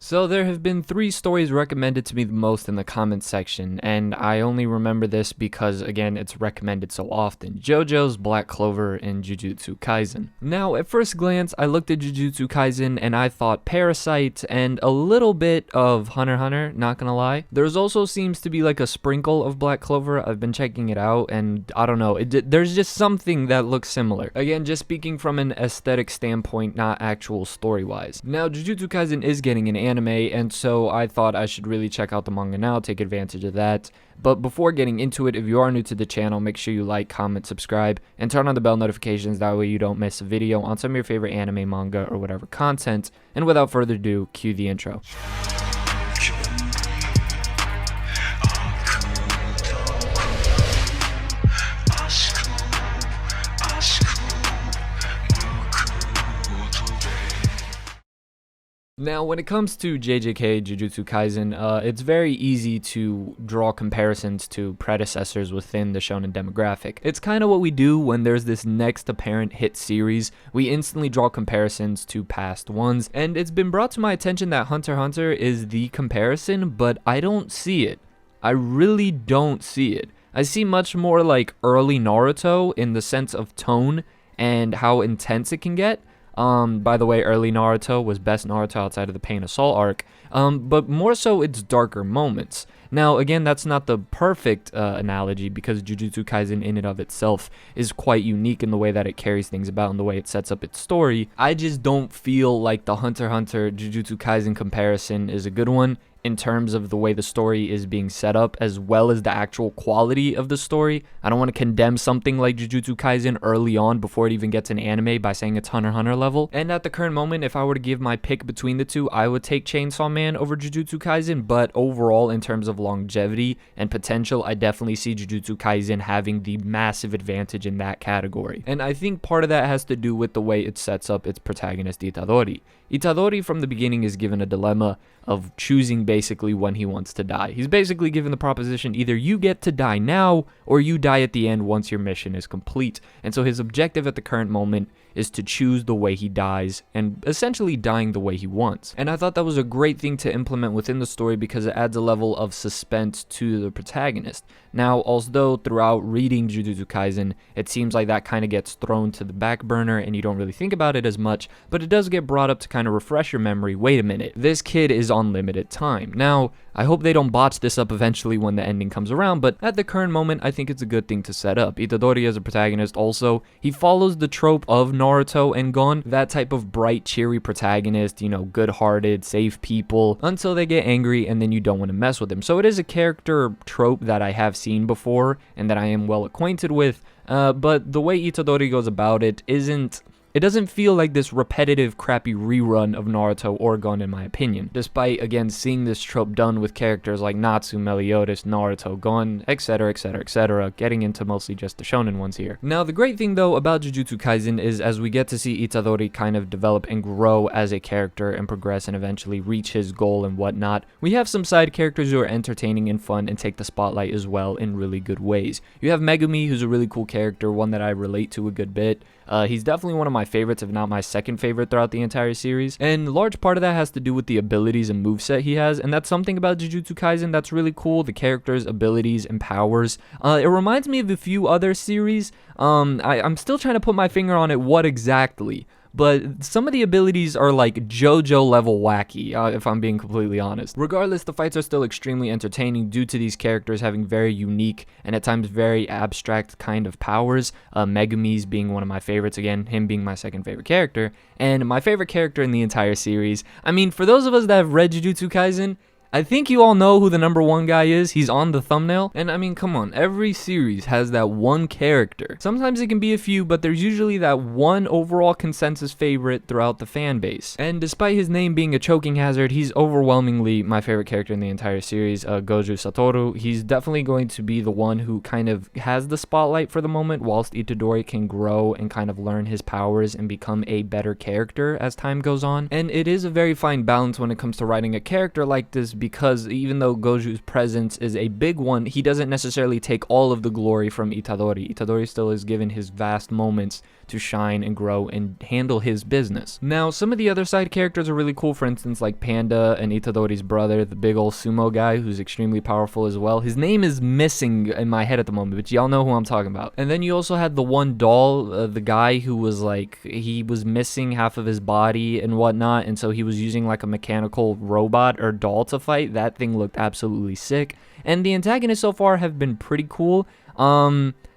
So there have been 3 stories recommended to me the most in the comments section, and I only remember this because, again, it's recommended so often. JoJo's, Black Clover, and Jujutsu Kaisen. Now, at first glance, I looked at Jujutsu Kaisen and I thought Parasite and a little bit of Hunter x Hunter, not gonna lie. There's also seems to be like a sprinkle of Black Clover. I've been checking it out and I don't know, there's just something that looks similar. Again, just speaking from an aesthetic standpoint, not actual story-wise. Now, Jujutsu Kaisen is getting an anime, and so I thought I should really check out the manga now, take advantage of that. But before getting into it, if you are new to the channel, make sure you like, comment, subscribe, and turn on the bell notifications, that way you don't miss a video on some of your favorite anime, manga, or whatever content. And without further ado, cue the intro. Now, when it comes to JJK, Jujutsu Kaisen, it's very easy to draw comparisons to predecessors within the shonen demographic. It's kind of what we do when there's this next apparent hit series. We instantly draw comparisons to past ones, and it's been brought to my attention that Hunter x Hunter is the comparison, but I don't see it. I really don't see it. I see much more like early Naruto in the sense of tone and how intense it can get. By the way, early Naruto was best Naruto outside of the Pain of Salt arc, but more so its darker moments. Now, again, that's not the perfect analogy because Jujutsu Kaisen in and of itself is quite unique in the way that it carries things about and the way it sets up its story. I just don't feel like the Hunter x Hunter Jujutsu Kaisen comparison is a good one in terms of the way the story is being set up, as well as the actual quality of the story. I don't want to condemn something like Jujutsu Kaisen early on before it even gets an anime by saying it's Hunter x Hunter level. And at the current moment, if I were to give my pick between the two, I would take Chainsaw Man over Jujutsu Kaisen, but overall, in terms of longevity and potential, I definitely see Jujutsu Kaisen having the massive advantage in that category. And I think part of that has to do with the way it sets up its protagonist, Itadori. Itadori from the beginning is given a dilemma of choosing basically when he wants to die. He's basically given the proposition, either you get to die now or you die at the end once your mission is complete. And so his objective at the current moment is to choose the way he dies and essentially dying the way he wants. And I thought that was a great thing to implement within the story because it adds a level of suspense to the protagonist. Now, although throughout reading Jujutsu Kaisen, it seems like that kind of gets thrown to the back burner and you don't really think about it as much, but it does get brought up to kind of refresh your memory. Wait a minute, this kid is on limited time. Now, I hope they don't botch this up eventually when the ending comes around, but at the current moment, I think it's a good thing to set up. Itadori as a protagonist also, he follows the trope of Naruto and Gon, that type of bright, cheery protagonist, you know, good-hearted, save people, until they get angry and then you don't want to mess with him. So it is a character trope that I have seen before and that I am well acquainted with, but the way Itadori goes about it it doesn't feel like this repetitive, crappy rerun of Naruto or Gon, in my opinion. Despite, again, seeing this trope done with characters like Natsu, Meliodas, Naruto, Gon, etc., etc., etc., getting into mostly just the shonen ones here. Now, the great thing, though, about Jujutsu Kaisen is as we get to see Itadori kind of develop and grow as a character and progress and eventually reach his goal and whatnot, we have some side characters who are entertaining and fun and take the spotlight as well in really good ways. You have Megumi, who's a really cool character, one that I relate to a good bit. He's definitely one of my favorites, if not my second favorite throughout the entire series, and large part of that has to do with the abilities and moveset he has, and that's something about Jujutsu Kaisen that's really cool, the character's abilities and powers. It reminds me of a few other series. I'm still trying to put my finger on it what exactly, but some of the abilities are like JoJo level wacky, if I'm being completely honest. Regardless, the fights are still extremely entertaining due to these characters having very unique and at times very abstract kind of powers. Megumi's being one of my favorites, again, him being my second favorite character, and my favorite character in the entire series. I mean, for those of us that have read Jujutsu Kaisen, I think you all know who the #1 guy is. He's on the thumbnail. And I mean, come on, every series has that one character. Sometimes it can be a few, but there's usually that one overall consensus favorite throughout the fan base. And despite his name being a choking hazard, he's overwhelmingly my favorite character in the entire series, Goju Satoru. He's definitely going to be the one who kind of has the spotlight for the moment, whilst Itadori can grow and kind of learn his powers and become a better character as time goes on. And it is a very fine balance when it comes to writing a character like this, because even though Goju's presence is a big one, he doesn't necessarily take all of the glory from Itadori. Itadori still is given his vast moments to shine and grow and handle his business. Now, some of the other side characters are really cool, for instance, like Panda and Itadori's brother, the big old sumo guy who's extremely powerful as well. His name is missing in my head at the moment, but y'all know who I'm talking about. And then you also had the one doll, the guy who was like, he was missing half of his body and whatnot, and so he was using like a mechanical robot or doll to fight. That thing looked absolutely sick. And the antagonists so far have been pretty cool.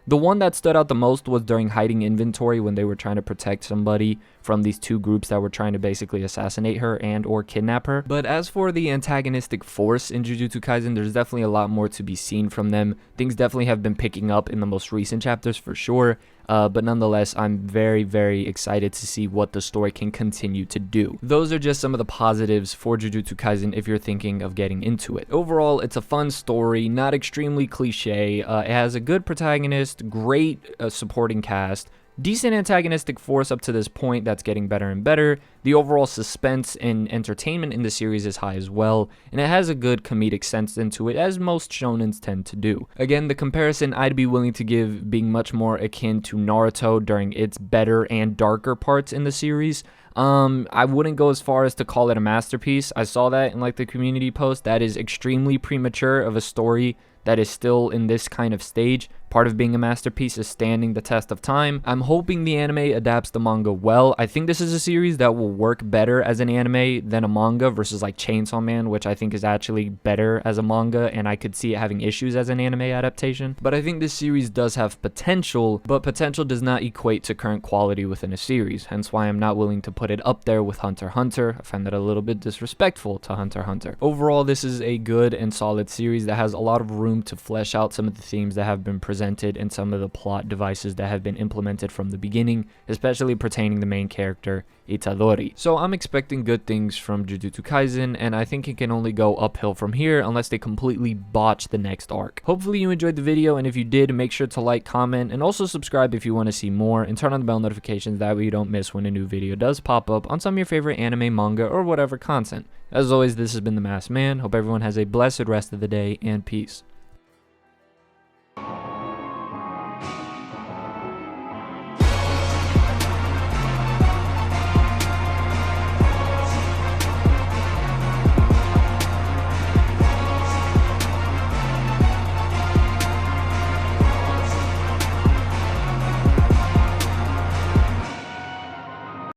The one that stood out the most was during hiding inventory when they were trying to protect somebody from these two groups that were trying to basically assassinate her and or kidnap her. But as for the antagonistic force in Jujutsu Kaisen, there's definitely a lot more to be seen from them. Things definitely have been picking up in the most recent chapters for sure. But nonetheless, I'm very, very excited to see what the story can continue to do. Those are just some of the positives for Jujutsu Kaisen if you're thinking of getting into it. Overall, it's a fun story, not extremely cliche. It has a good protagonist, great supporting cast, decent antagonistic force up to this point that's getting better and better. The overall suspense and entertainment in the series is high as well, and it has a good comedic sense into it, as most shonens tend to do. Again, the comparison I'd be willing to give being much more akin to Naruto during its better and darker parts in the series. I wouldn't go as far as to call it a masterpiece. I saw that in like the community post. That is extremely premature of a story that is still in this kind of stage. Part of being a masterpiece is standing the test of time. I'm hoping the anime adapts the manga well. I think this is a series that will work better as an anime than a manga versus like Chainsaw Man, which I think is actually better as a manga, and I could see it having issues as an anime adaptation. But I think this series does have potential, but potential does not equate to current quality within a series, hence why I'm not willing to put it up there with Hunter x Hunter. I find that a little bit disrespectful to Hunter x Hunter. Overall, this is a good and solid series that has a lot of room to flesh out some of the themes that have been presented and some of the plot devices that have been implemented from the beginning, especially pertaining the main character, Itadori. So I'm expecting good things from Jujutsu Kaisen, and I think it can only go uphill from here unless they completely botch the next arc. Hopefully you enjoyed the video, and if you did, make sure to like, comment, and also subscribe if you want to see more, and turn on the bell notifications, that way you don't miss when a new video does pop up on some of your favorite anime, manga, or whatever content. As always, this has been The Masked Man. Hope everyone has a blessed rest of the day, and peace.